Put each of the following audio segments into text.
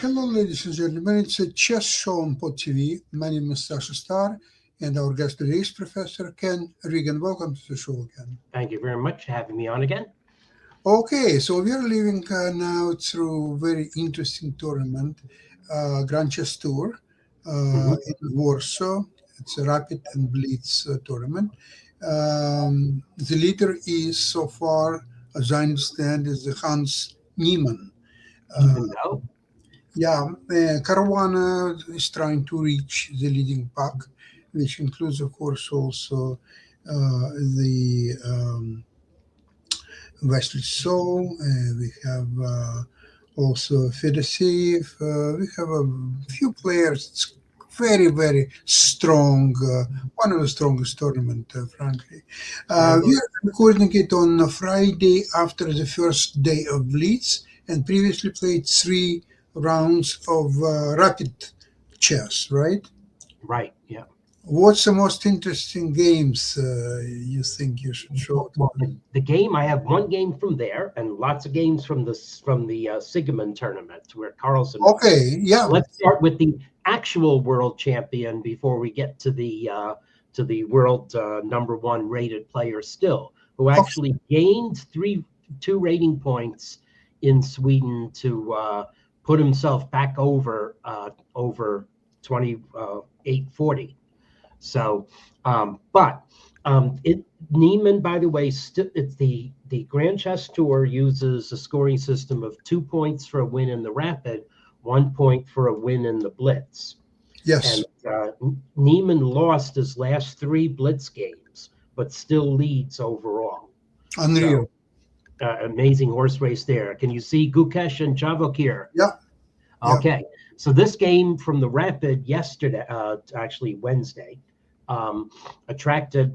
Hello, ladies and gentlemen. It's a chess show on Pod TV. My name is Sasha Star, and our guest today is Professor Ken Regan. Welcome to the show, Ken. Thank you very much for having me on again. Okay, so we are living now through a very interesting tournament, Grand Chess Tour Hmm. in Warsaw. It's a Rapid and Blitz tournament. The leader is so far, as I understand, is Hans Niemann. Uh, Even though, Yeah, Caruana is trying to reach the leading pack, which includes, of course, also the Wesley So. We have also Fedoseev. We have a few players. It's very, very strong. One of the strongest tournament, frankly. I We will. are recording it on a Friday after the first day of Blitz, and previously played three rounds of rapid chess. Right? Right. Yeah. What's the most interesting games you think you should show? Well, the game I have one game from there, and lots of games from the Sigemen tournament where Carlsen won. Okay, yeah, Let's start with the actual world champion before we get to the world number one rated player still, who okay. actually gained two rating points in Sweden to put himself back over 2840. So, but it Neiman, by the way, it's the Grand Chess Tour uses a scoring system of 2 points for a win in the rapid, 1 point for a win in the blitz. Yes, And Neiman lost his last three blitz games, but still leads overall. unreal. So amazing horse race there. Can you see Gukesh and Javokir? Yeah, yeah. Okay, so this game from the Rapid yesterday, actually Wednesday, um, attracted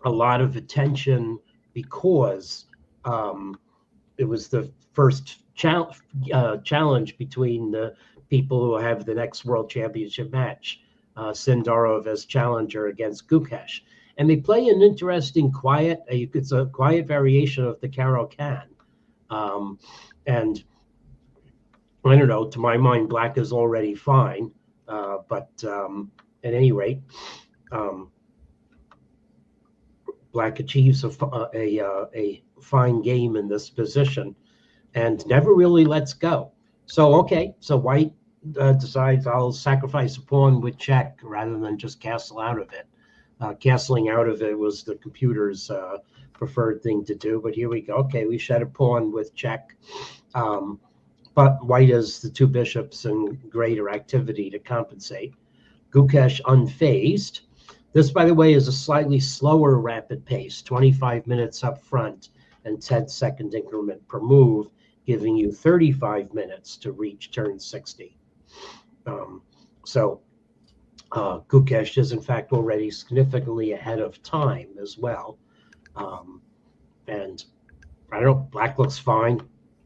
a lot of attention because um, it was the first challenge between the people who have the next World Championship match, Sindarov as challenger against Gukesh. And they play an interesting it's a quiet variation of the Carol Can. Um, and I don't know. To my mind, black is already fine, but at any rate, um, black achieves a fine game in this position and never really lets go. So okay, so white decides I'll sacrifice a pawn with check rather than just castle out of it. Castling out of it was the computer's preferred thing to do, but here we go. Okay, we shed a pawn with check. Um, but white has the two bishops and greater activity to compensate. Gukesh unfazed. This, by the way, is a slightly slower rapid pace, 25 minutes up front and 10-second increment per move, giving you 35 minutes to reach turn 60. So Gukesh is, in fact, already significantly ahead of time as well. Um, and I don't know, black looks fine.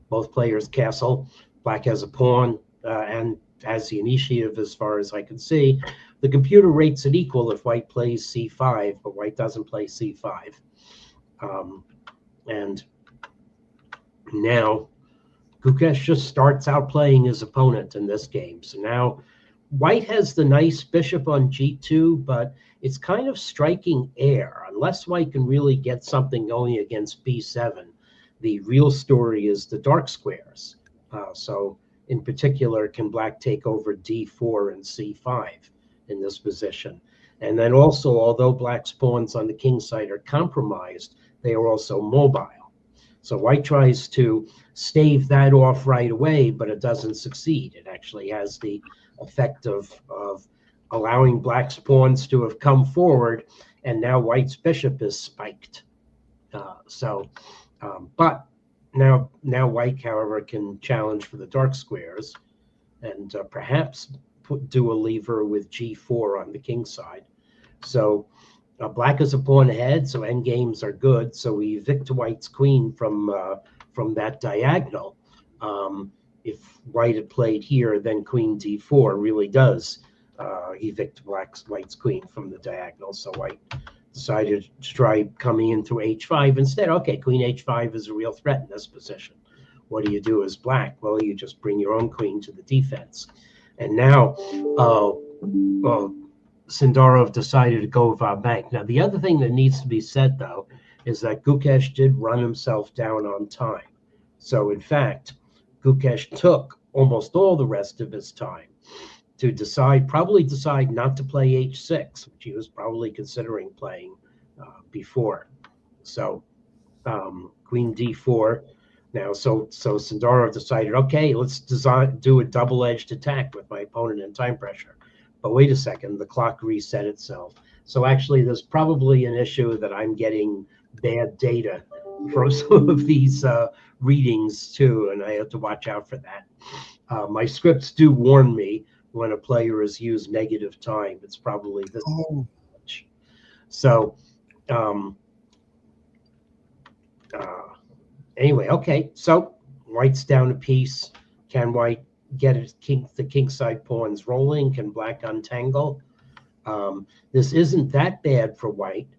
Both players castle. Black has a pawn and has the initiative as far as I can see. The computer rates it equal if white plays c5, but white doesn't play c5. And now Gukesh just starts out playing his opponent in this game. So now white has the nice bishop on g2, but it's kind of striking air. Unless white can really get something going against b7, the real story is the dark squares. So in particular, can black take over d4 and c5 in this position? And then also, although black's pawns on the king side are compromised, they are also mobile. So white tries to stave that off right away, but it doesn't succeed. It actually has the effect of allowing black's pawns to have come forward, and now white's bishop is spiked. But now white, however, can challenge for the dark squares and perhaps do a lever with g4 on the king side. So black is a pawn ahead, so endgames are good. So we evict white's queen from that diagonal. If white had played here, then queen d4 really does evict white's queen from the diagonal. So white decided to try coming in through h5 instead. Okay, queen h5 is a real threat in this position. what do you do as black? Well, you just bring your own queen to the defense. And now Sindarov decided to go va-bank. Now, the other thing that needs to be said, though, is that Gukesh did run himself down on time. So, in fact, Gukesh took almost all the rest of his time to probably decide not to play h6, which he was probably considering playing before. So, queen d4. Now, so Sindarov decided, okay, let's do a double-edged attack with my opponent in time pressure. But wait a second, the clock reset itself. So actually, there's probably an issue that I'm getting bad data from some of these readings too, and I have to watch out for that. My scripts do warn me when a player has used negative time. It's probably this much. So anyway, okay. So white's down a piece. Can white get the king side pawns rolling? Can black untangle? This isn't that bad for white.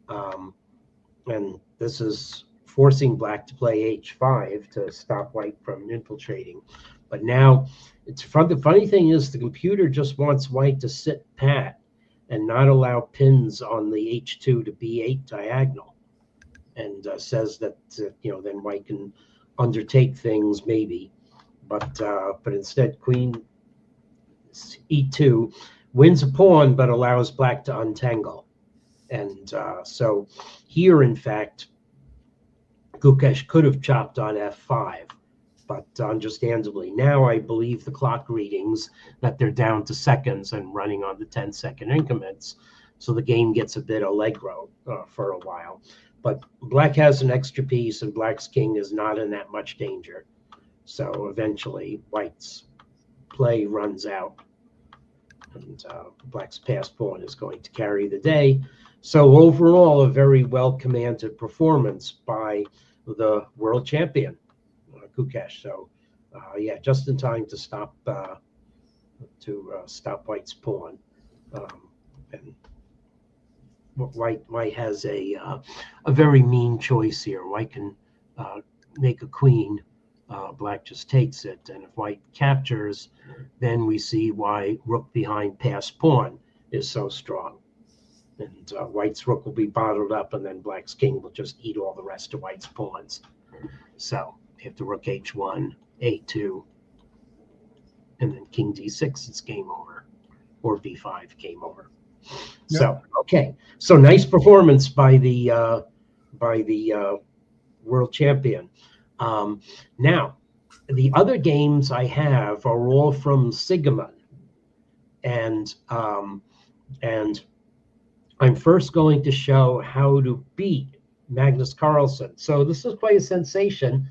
And this is forcing black to play h5 to stop white from infiltrating. But now, the funny thing is the computer just wants white to sit pat and not allow pins on the h2 to b8 diagonal, and says that then white can undertake things maybe, but instead queen e2 wins a pawn but allows black to untangle. And so here, in fact, Gukesh could have chopped on f5, but understandably, now I believe the clock readings that they're down to seconds and running on the 10-second increments. So the game gets a bit allegro for a while. But black has an extra piece, and black's king is not in that much danger. So eventually, white's play runs out, and black's passed pawn is going to carry the day. So overall, a very well-commanded performance by the world champion, Gukesh. So yeah, just in time to stop white's pawn. And white has a very mean choice here. White can make a queen. Black just takes it, and if white captures, then we see why rook behind passed pawn is so strong. And white's rook will be bottled up, and then black's king will just eat all the rest of white's pawns. So after rook h1, a2, and then king d6, it's game over, or b5, game over. Yep. So okay, so nice performance by the world champion. Now, the other games I have are all from Sigeman, and I'm first going to show how to beat Magnus Carlsen. So this is quite a sensation.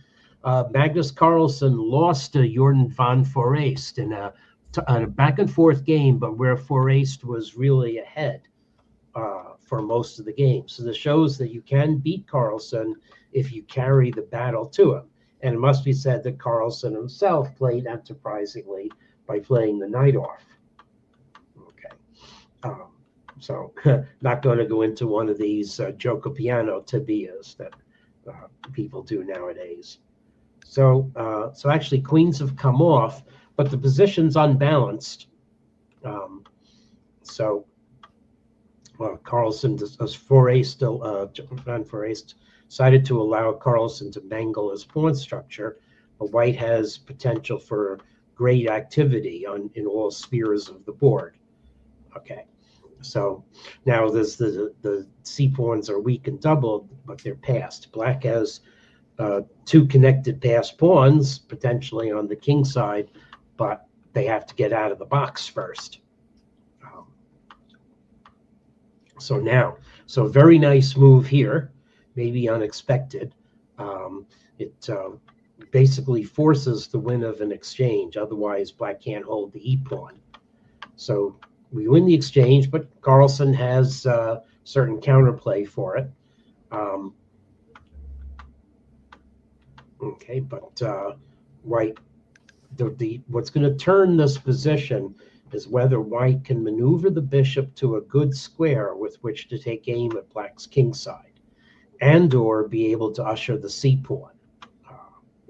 Magnus Carlsen lost to Jordan van Foreest in a back and forth game, but where Foreest was really ahead for most of the game. So this shows that you can beat Carlsen if you carry the battle to him. And it must be said that Carlsen himself played enterprisingly by playing the knight off. Okay. So not going to go into one of these Giocopiano tabillas that people do nowadays. So actually queens have come off, but the position's unbalanced. Carlsen, as Van Foreest decided to allow Carlsen to mangle his pawn structure, but white has potential for great activity in all spheres of the board. Okay. So now there's the c pawns are weak and doubled, but they're passed. Black has two connected passed pawns potentially on the king side, but they have to get out of the box first. So very nice move here, maybe unexpected. It basically forces the win of an exchange. Otherwise, black can't hold the e pawn. So we win the exchange, but Carlsen has certain counterplay for it. Okay, but white, what's going to turn this position is whether white can maneuver the bishop to a good square with which to take aim at black's king side, and or be able to usher the c pawn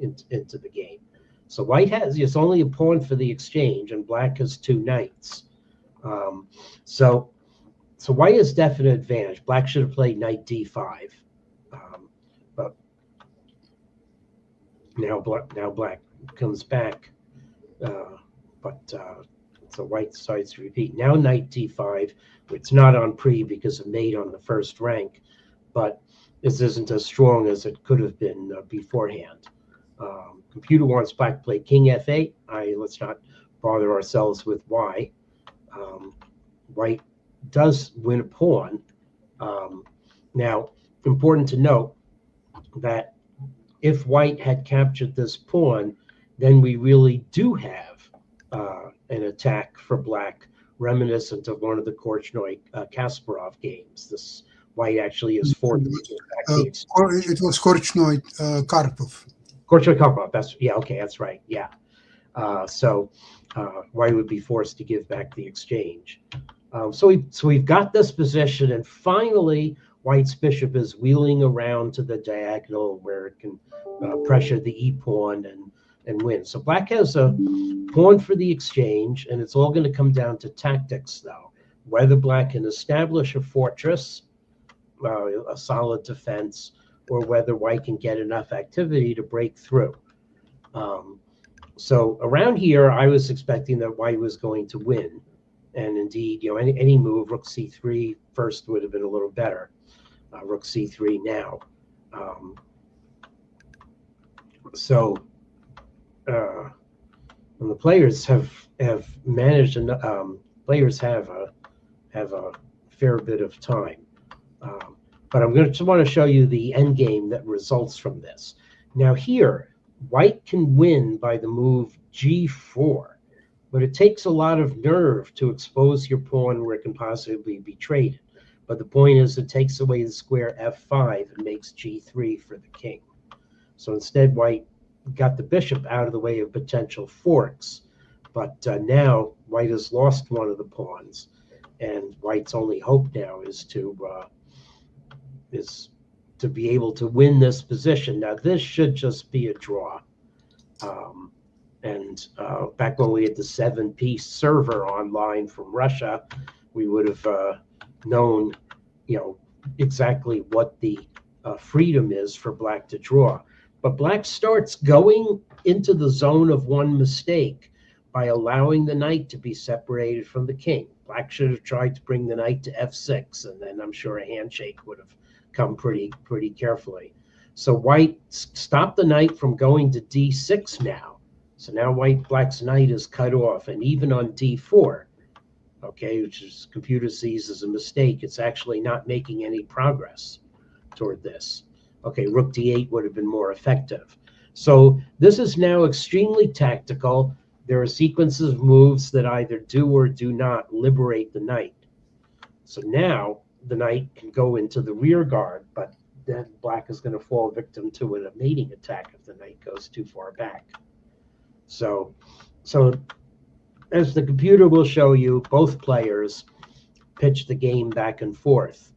into the game. So white has only a pawn for the exchange, and black has 2 knights. So white has definite advantage. Black should have played knight d5, but now black comes back, so white decides to repeat. Now knight d5. It's not on pre because of mate on the first rank, but this isn't as strong as it could have been beforehand. Computer wants black to play king f8. Let's not bother ourselves with why. White does win a pawn. Now, important to note that if white had captured this pawn, then we really do have an attack for black reminiscent of one of the Korchnoi-Kasparov games. This white actually is forced to it was Korchnoi-Karpov. Korchnoi-Karpov, that's right, yeah. So white would be forced to give back the exchange. So we've got this position, and finally white's bishop is wheeling around to the diagonal where it can pressure the e-pawn and win. So black has a pawn for the exchange, and it's all going to come down to tactics, though. Whether black can establish a fortress, a solid defense, or whether white can get enough activity to break through. So around here, I was expecting that white was going to win. And indeed, any move, rook c3 first would have been a little better. Rook c3 now. And the players have managed, players have a fair bit of time. But I'm just want to show you the end game that results from this. Now here, white can win by the move g4, but it takes a lot of nerve to expose your pawn where it can possibly be traded. But the point is, it takes away the square f5 and makes g3 for the king. So instead, white got the bishop out of the way of potential forks. But now white has lost one of the pawns, and white's only hope now is to be able to win this position. Now this should just be a draw. Back when we had the 7-piece server online from Russia, we would have known, exactly what the freedom is for black to draw. But black starts going into the zone of one mistake by allowing the knight to be separated from the king. Black should have tried to bring the knight to f6, and then I'm sure a handshake would have come pretty carefully. So white stopped the knight from going to d6 now. So now black's knight is cut off, and even on d4, which is computer sees as a mistake, it's actually not making any progress toward this. Rook d8 would have been more effective. So this is now extremely tactical. There are sequences of moves that either do or do not liberate the knight. So now the knight can go into the rear guard, but then black is going to fall victim to a mating attack if the knight goes too far back. So as the computer will show you, both players pitch the game back and forth.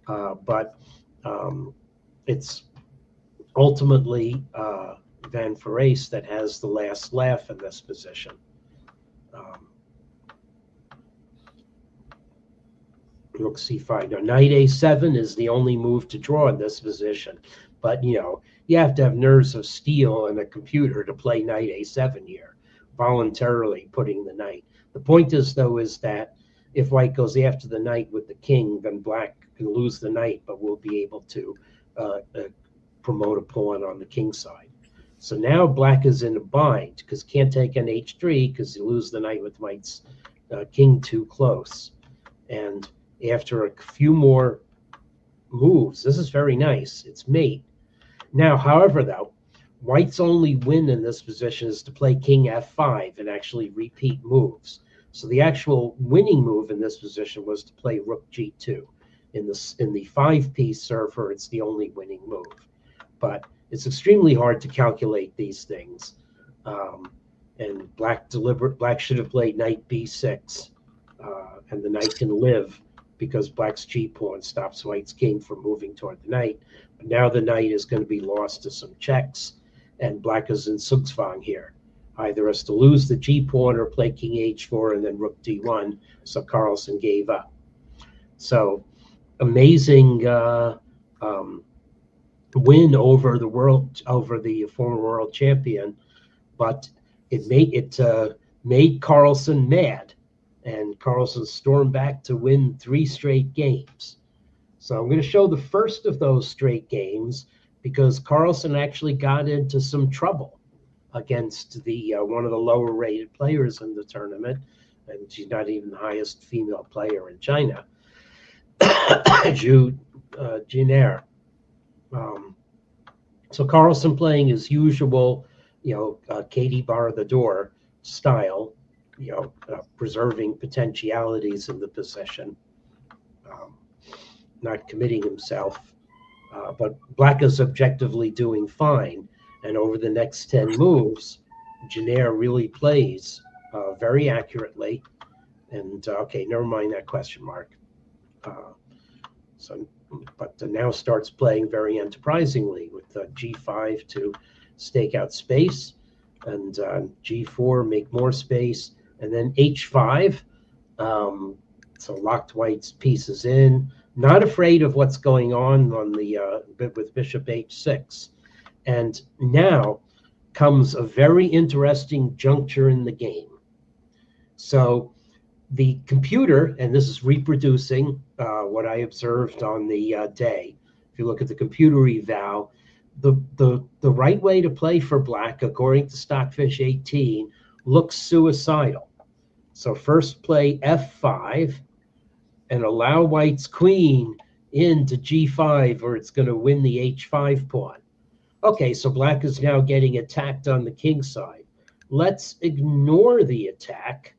But it's ultimately Van Foreest that has the last laugh in this position. Rook c5. Now, knight a7 is the only move to draw in this position. But, you have to have nerves of steel and a computer to play knight a7 here, voluntarily putting the knight. The point is, though, is that if white goes after the knight with the king, then black can lose the knight, but will be able to promote a pawn on the king side. So now black is in a bind because can't take an h3 because you lose the knight with white's king too close. And after a few more moves, this is very nice. It's mate. Now, however, though, white's only win in this position is to play king f5 and actually repeat moves. So the actual winning move in this position was to play rook g2. In the 5-piece server, it's the only winning move. But it's extremely hard to calculate these things. And black should have played knight b6, and the knight can live because black's g-pawn stops white's king from moving toward the knight. But now the knight is going to be lost to some checks, and black is in Zugzwang here. Either has to lose the G pawn or play King H4 and then Rook D1. So Carlsen gave up. So amazing win over the former world champion, but it made Carlsen mad, and Carlsen stormed back to win 3 straight games. So I'm going to show the first of those straight games because Carlsen actually got into some trouble against the one of the lower rated players in the tournament, and she's not even the highest female player in China, Zhu Jinier. So Carlsen playing his usual, Katie bar the door style, preserving potentialities in the position, not committing himself. But black is objectively doing fine. And over the next 10 moves, Jinier really plays very accurately. And okay, never mind that question mark. But now starts playing very enterprisingly with G5 to stake out space, and G4 make more space, and then H5. So locked white's pieces in, not afraid of what's going on the with bishop H6. And now comes a very interesting juncture in the game. So the computer, and this is reproducing what I observed on the day. If you look at the computer eval, the right way to play for black, according to Stockfish 18, looks suicidal. So first play F5 and allow white's queen into G5, or it's going to win the H5 pawn. Okay, so black is now getting attacked on the king side. Let's ignore the attack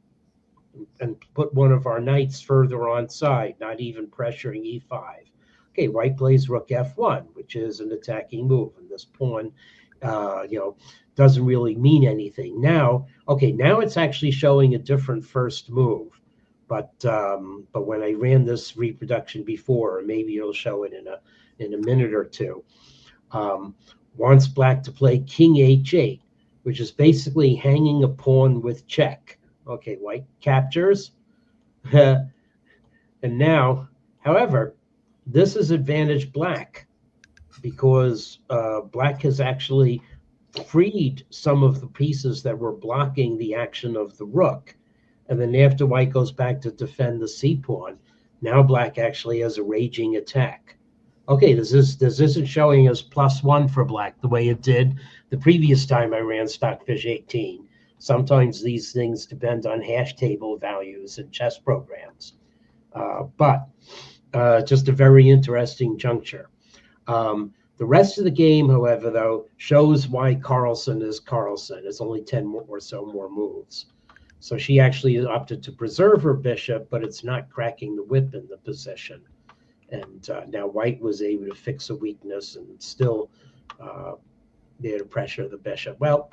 and put one of our knights further on side, not even pressuring E5. Okay, white plays rook F1, which is an attacking move, and this pawn, doesn't really mean anything. Now it's actually showing a different first move, but when I ran this reproduction before, or maybe it'll show it in a minute or two, wants black to play King H8, which is basically hanging a pawn with check. Okay, white captures. And now, however, this is advantage black because black has actually freed some of the pieces that were blocking the action of the rook. And then after white goes back to defend the C pawn, now black actually has a raging attack. Okay, this isn't showing us +1 for black the way it did the previous time I ran Stockfish 18. Sometimes these things depend on hash table values and chess programs. But just a very interesting juncture. The rest of the game, however, though, shows why Carlsen is Carlsen. It's only 10 or so more moves. So she actually opted to preserve her bishop, but it's not cracking the whip in the position. And now white was able to fix a weakness and still there to pressure the bishop. Well,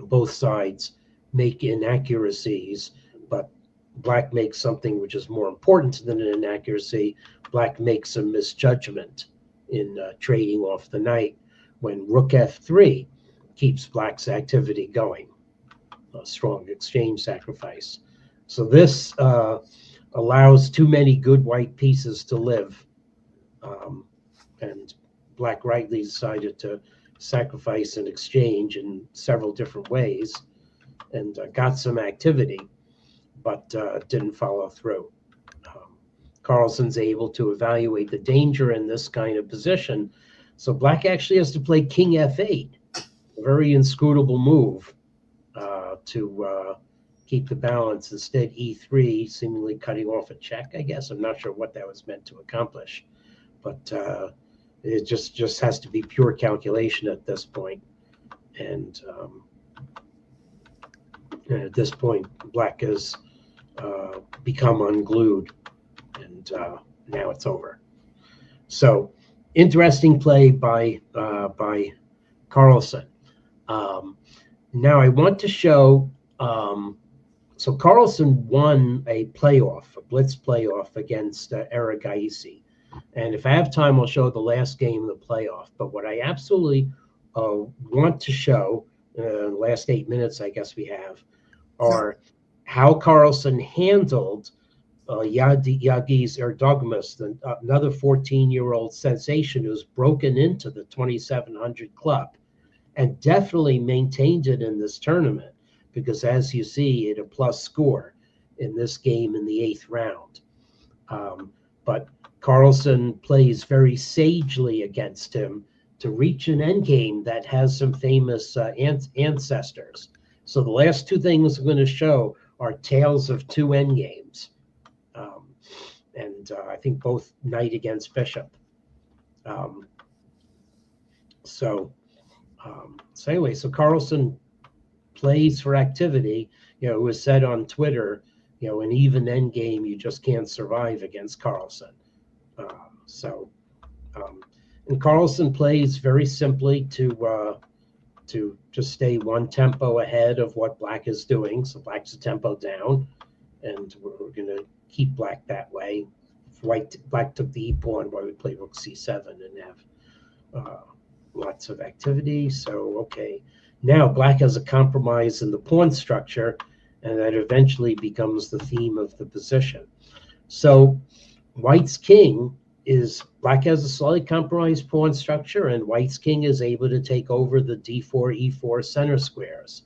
both sides make inaccuracies, but black makes something which is more important than an inaccuracy. Black makes a misjudgment in trading off the knight when rook F3 keeps black's activity going. A strong exchange sacrifice. So this allows too many good white pieces to live. And black rightly decided to sacrifice and exchange in several different ways and got some activity, but didn't follow through. Carlsen's able to evaluate the danger in this kind of position. So black actually has to play King F8, a very inscrutable move to keep the balance. Instead, E3, seemingly cutting off a check, I guess. I'm not sure what that was meant to accomplish, but it just has to be pure calculation at this point. And at this point, black has become unglued, and now it's over. So interesting play by Carlsen. Now I want to show, so Carlsen won a playoff, a blitz playoff against Erigaisi. And if I have time, I'll show the last game of the playoff. But what I absolutely want to show, last 8 minutes I guess we have, are how Carlsen handled Yagis Erdogmus, another 14-year-old sensation who's broken into the 2,700 club and definitely maintained it in this tournament, because as you see, it a plus score in this game in the 8th round. But Carlsen plays very sagely against him to reach an endgame that has some famous ancestors. So the last two things I'm going to show are tales of two endgames. And I think both knight against bishop. So anyway, so Carlsen plays for activity. It was said on Twitter, an even endgame, you just can't survive against Carlsen. And Carlsen plays very simply to just stay one tempo ahead of what Black is doing. So Black's a tempo down, and we're going to keep Black that way. Black took the e-pawn while we play rook c7 and have lots of activity. So, okay. Now Black has a compromise in the pawn structure, and that eventually becomes the theme of the position. So White's king is, Black has a slightly compromised pawn structure, and White's king is able to take over the d4, e4 center squares.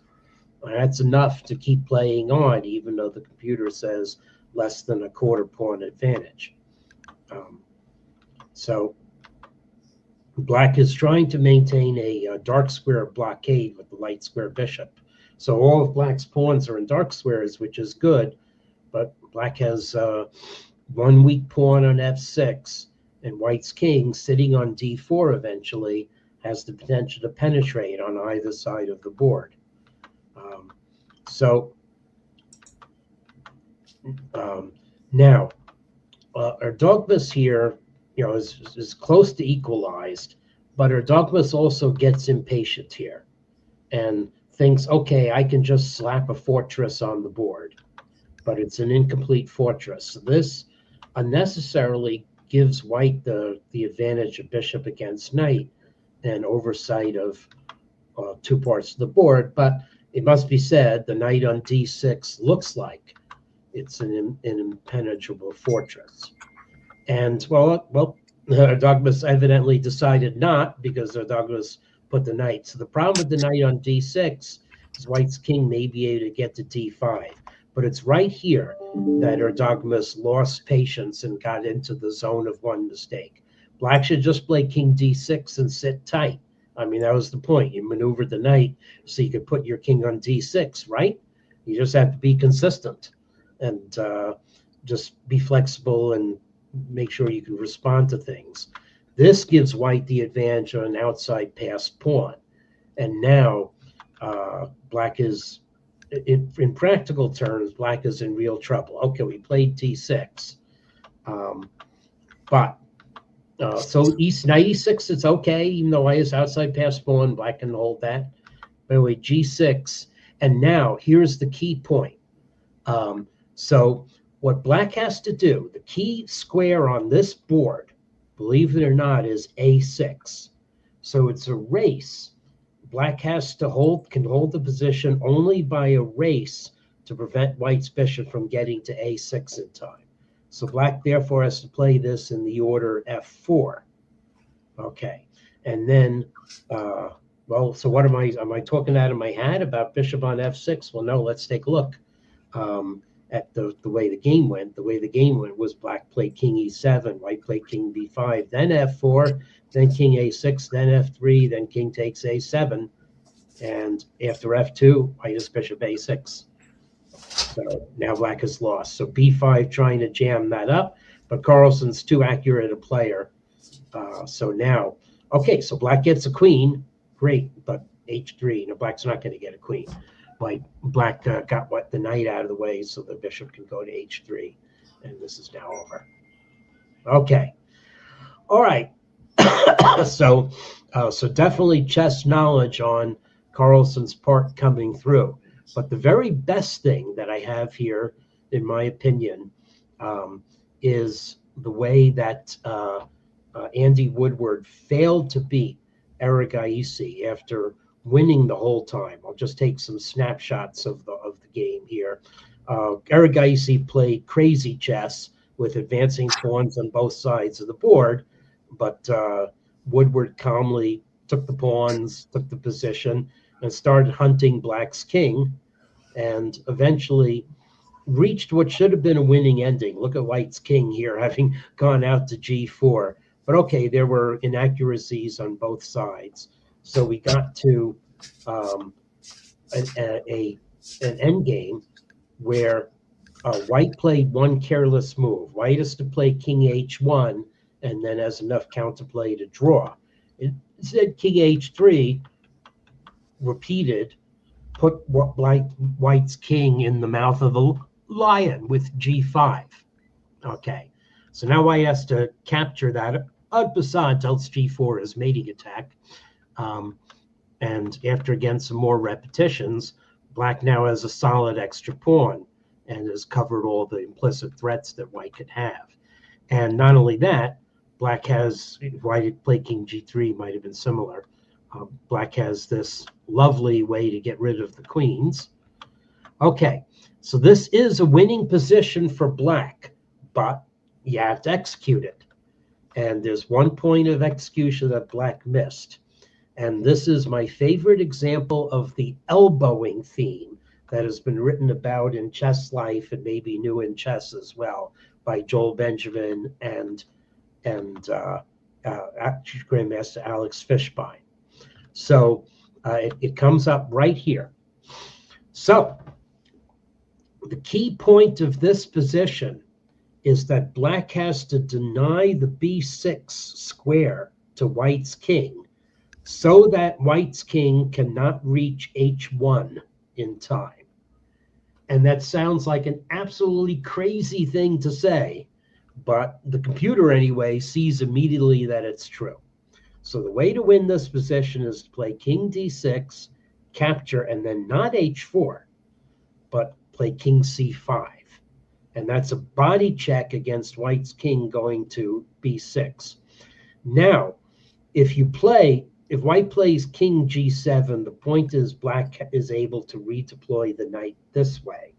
And that's enough to keep playing on, even though the computer says less than a quarter pawn advantage. So Black is trying to maintain a dark square blockade with the light square bishop. So all of Black's pawns are in dark squares, which is good, but Black has one weak pawn on f6, and White's king sitting on d4 eventually has the potential to penetrate on either side of the board. Now, Erdogmus here, is close to equalized, but Erdogmus also gets impatient here and thinks, okay, I can just slap a fortress on the board, but it's an incomplete fortress. So this unnecessarily gives White the advantage of bishop against knight and oversight of two parts of the board. But it must be said, the knight on d6 looks like it's an impenetrable fortress. And well, Erdogmus evidently decided not, because Erdogmus put the knight. So the problem with the knight on d6 is White's king may be able to get to d5. But it's right here that Erdogmus lost patience and got into the zone of one mistake. Black should just play king d6 and sit tight. I mean, that was the point. You maneuvered the knight so you could put your king on d6, right? You just have to be consistent and just be flexible and make sure you can respond to things. This gives White the advantage on an outside passed pawn. And now Black is, in practical terms, Black is in real trouble. Okay, we played d6. So knight e6, it's okay, even though White is outside passed pawn, Black can hold that. By the way, g6. And now, here's the key point. So what Black has to do, the key square on this board, believe it or not, is a6. So it's a race. Black has to can hold the position only by a race to prevent White's bishop from getting to a6 in time. So Black therefore has to play this in the order f4. Okay, and then, so what am I talking out of my hat about bishop on f6? Well, no, let's take a look at the way the game went. The way the game went was Black played king e7, White played king b5, then f4, then king a6, then f3, then king takes a7, and after f2, White is bishop a6. So now Black has lost. So b5 trying to jam that up, but Carlsen's too accurate a player. So now, okay, so Black gets a queen, great, but h3. No, Black's not going to get a queen. Black got the knight out of the way so the bishop can go to h3, and this is now over. Okay, all right. So definitely chess knowledge on Carlsen's part coming through. But the very best thing that I have here, in my opinion, is the way that Andy Woodward failed to beat Erigaisi after winning the whole time. I'll just take some snapshots of the game here. Erigaisi played crazy chess with advancing pawns on both sides of the board, but Woodward calmly took the pawns, took the position, and started hunting Black's king, and eventually reached what should have been a winning ending. Look at White's king here having gone out to g4. But okay, there were inaccuracies on both sides. So we got to an end game where White played one careless move. White is to play king h1 and then has enough counterplay to draw. Instead, king h3 repeated, put White's king in the mouth of the lion with g5. Okay, so now White has to capture that. Basad tells g4 is mating attack. And after again some more repetitions, Black now has a solid extra pawn and has covered all the implicit threats that White could have. And not only that, Black has, White had played king g3 might have been similar. Black has this lovely way to get rid of the queens. Okay, so this is a winning position for Black, but you have to execute it. And there's one point of execution that Black missed. And this is my favorite example of the elbowing theme that has been written about in Chess Life and maybe New in Chess as well by Joel Benjamin and Grandmaster Alex Fishbein. So it comes up right here. So the key point of this position is that Black has to deny the b6 square to White's king so that White's king cannot reach h1 in time. And that sounds like an absolutely crazy thing to say, but the computer anyway sees immediately that it's true. So the way to win this position is to play king d6, capture, and then not h4, but play king c5. And that's a body check against White's king going to b6. Now, if White plays king g7, the point is Black is able to redeploy the knight this way.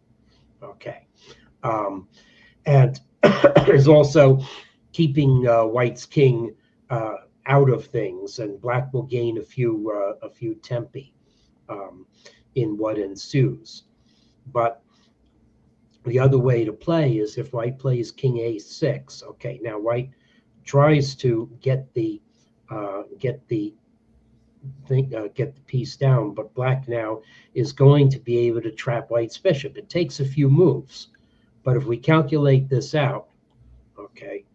Okay. And is also keeping White's king out of things, and Black will gain a few tempi in what ensues. But the other way to play is if White plays king a6. Okay, now White tries to get the piece down, but Black now is going to be able to trap White's bishop. It takes a few moves, but if we calculate this out, okay,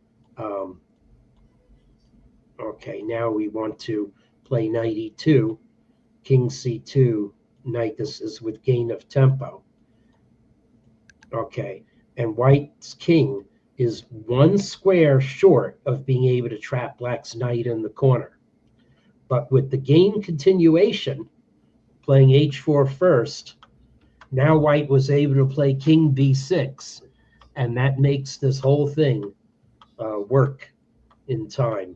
okay, now we want to play knight e2, king c2, knight. This is with gain of tempo. Okay, and White's king is one square short of being able to trap Black's knight in the corner. But with the game continuation, playing h4 first, now White was able to play king b6, and that makes this whole thing work in time.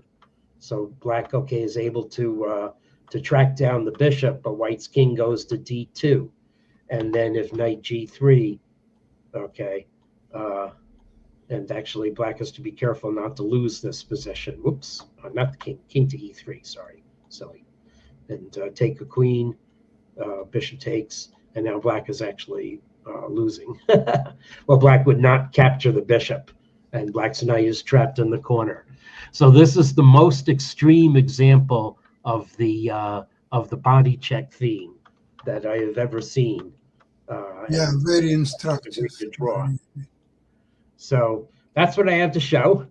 So Black, okay, is able to track down the bishop, but White's king goes to d2. And then if knight g3, okay, and actually Black has to be careful not to lose this position. Whoops, not the king, king to e3, sorry, silly. And take a queen, bishop takes, and now Black is actually losing. Well, Black would not capture the bishop, and Black's knight is trapped in the corner. So this is the most extreme example of the body check theme that I have ever seen. Yeah, very instructive. Draw. So that's what I have to show.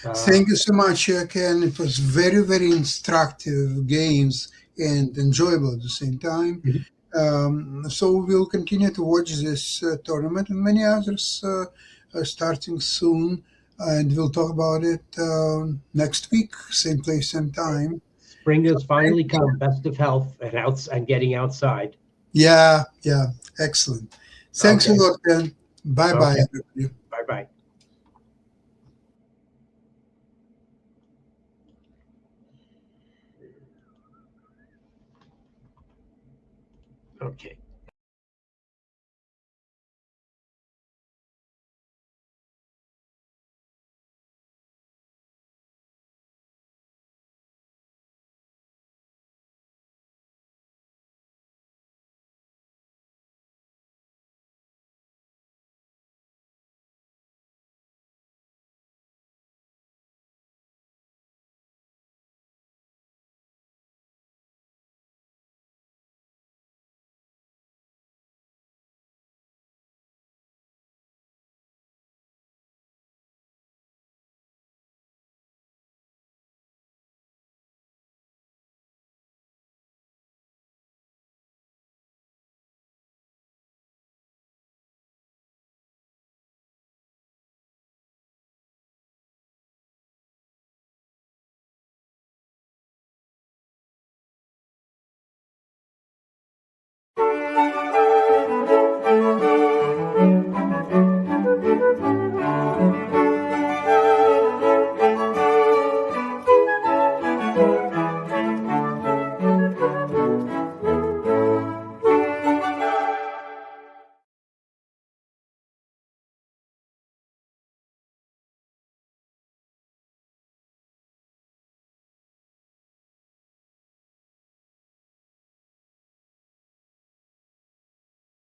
Thank you so much, Ken. It was very, very instructive games and enjoyable at the same time. Mm-hmm. So we'll continue to watch this tournament and many others starting soon. And we'll talk about it next week, same place, same time. Spring has finally come. Best of health and getting outside. Yeah, excellent. Thanks a lot, Ken. Bye-bye, everybody. Bye-bye. Okay.